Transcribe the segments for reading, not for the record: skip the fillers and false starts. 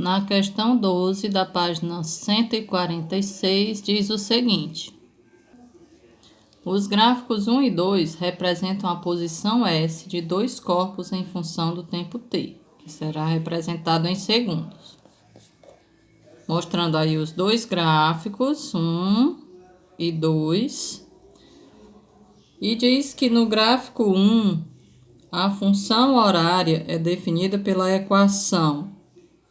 Na questão 12 da página 146, diz o seguinte: os gráficos 1 e 2 representam a posição S de dois corpos em função do tempo t, que será representado em segundos. Mostrando aí os dois gráficos, 1 e 2. E diz que no gráfico 1, a função horária é definida pela equação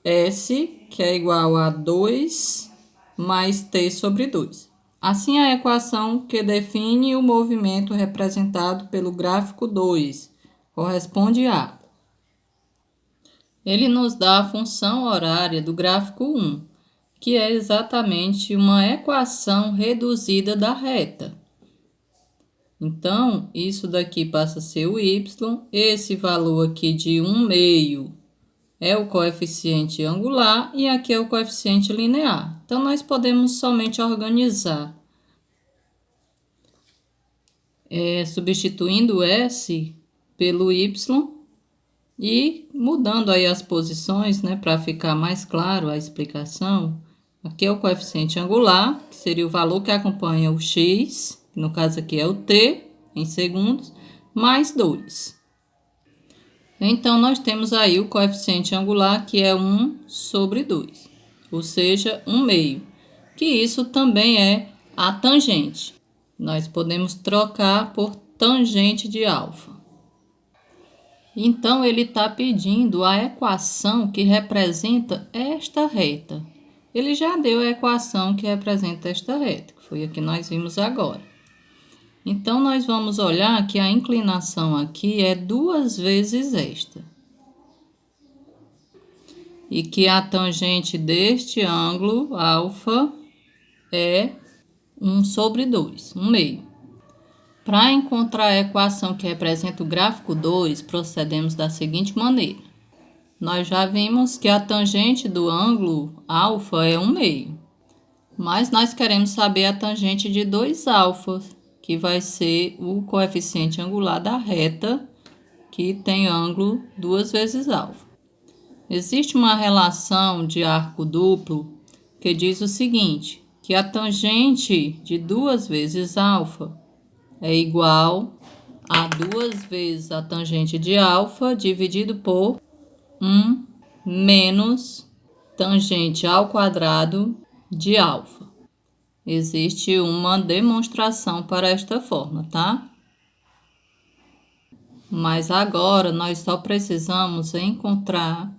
S, que é igual a 2 mais t sobre 2. Assim, a equação que define o movimento representado pelo gráfico 2 corresponde a... Ele nos dá a função horária do gráfico 1, que é exatamente uma equação reduzida da reta. Então, isso daqui passa a ser o y, esse valor aqui de 1/2 é o coeficiente angular e aqui é o coeficiente linear. Então, nós podemos somente organizar, substituindo S pelo Y e mudando aí as posições, né, para ficar mais claro a explicação. Aqui é o coeficiente angular, que seria o valor que acompanha o x, no caso aqui é o t, em segundos, mais 2. Então, nós temos aí o coeficiente angular, que é 1 sobre 2, ou seja, 1/2, que isso também é a tangente. Nós podemos trocar por tangente de alfa. Então, ele está pedindo a equação que representa esta reta. Ele já deu a equação que representa esta reta, que foi a que nós vimos agora. Então, nós vamos olhar que a inclinação aqui é 2 vezes esta. E que a tangente deste ângulo, alfa, é 1 sobre 2, 1/2. Para encontrar a equação que representa o gráfico 2, procedemos da seguinte maneira. Nós já vimos que a tangente do ângulo alfa é 1/2. Mas nós queremos saber a tangente de 2 alfas, que vai ser o coeficiente angular da reta, que tem ângulo 2 vezes alfa. Existe uma relação de arco duplo que diz o seguinte, que a tangente de 2 vezes alfa é igual a 2 vezes a tangente de alfa dividido por 1 menos tangente ao quadrado de alfa. Existe uma demonstração para esta fórmula, tá? Mas agora nós só precisamos encontrar,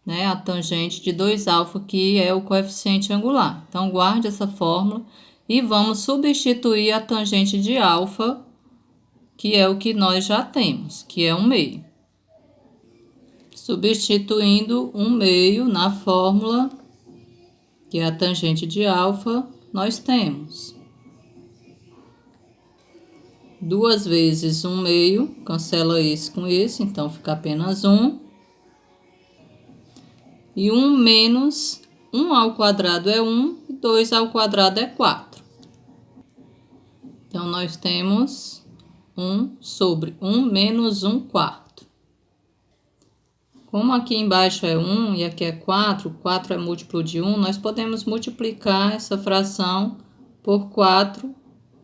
né, a tangente de 2 alfa, que é o coeficiente angular. Então, guarde essa fórmula e vamos substituir a tangente de alfa, que é o que nós já temos, que é 1/2. Substituindo 1/2 na fórmula, que é a tangente de alfa, nós temos 2 vezes 1/2, cancela esse com esse, então fica apenas 1. E 1 menos 1 ao quadrado é 1, e 2 ao quadrado é 4. Então, nós temos 1 sobre 1 menos 1/4. Como aqui embaixo é 1 e aqui é 4, 4 é múltiplo de 1, nós podemos multiplicar essa fração por 4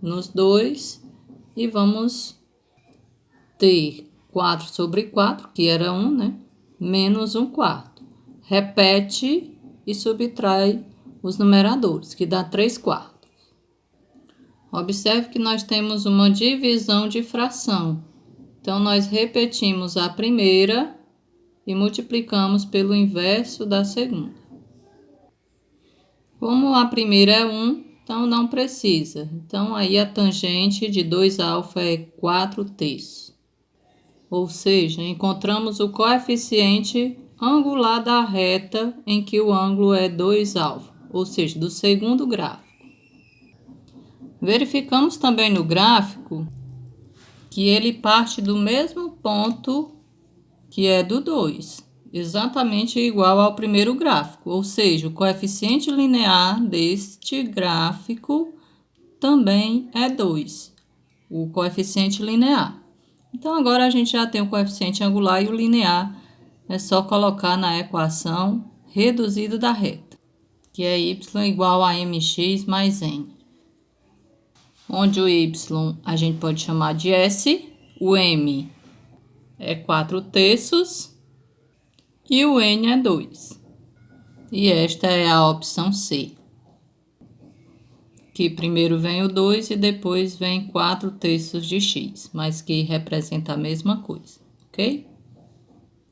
nos dois e vamos ter 4 sobre 4, que era 1, né? Menos 1/4. Repete e subtrai os numeradores, que dá 3/4. Observe que nós temos uma divisão de fração. Então, nós repetimos a primeira e multiplicamos pelo inverso da segunda. Como a primeira é 1, então não precisa. Então, aí a tangente de 2 alfa é 4/3. Ou seja, encontramos o coeficiente angular da reta em que o ângulo é 2 alfa, ou seja, do segundo gráfico. Verificamos também no gráfico que ele parte do mesmo ponto que é do 2, exatamente igual ao primeiro gráfico, ou seja, o coeficiente linear deste gráfico também é 2, o coeficiente linear. Então, agora a gente já tem o coeficiente angular e o linear, é só colocar na equação reduzido da reta, que é y igual a mx mais n. Onde o y a gente pode chamar de S, o m é 4/3 e o n é 2. E esta é a opção C, que primeiro vem o 2 e depois vem 4/3 de x, mas que representa a mesma coisa, ok?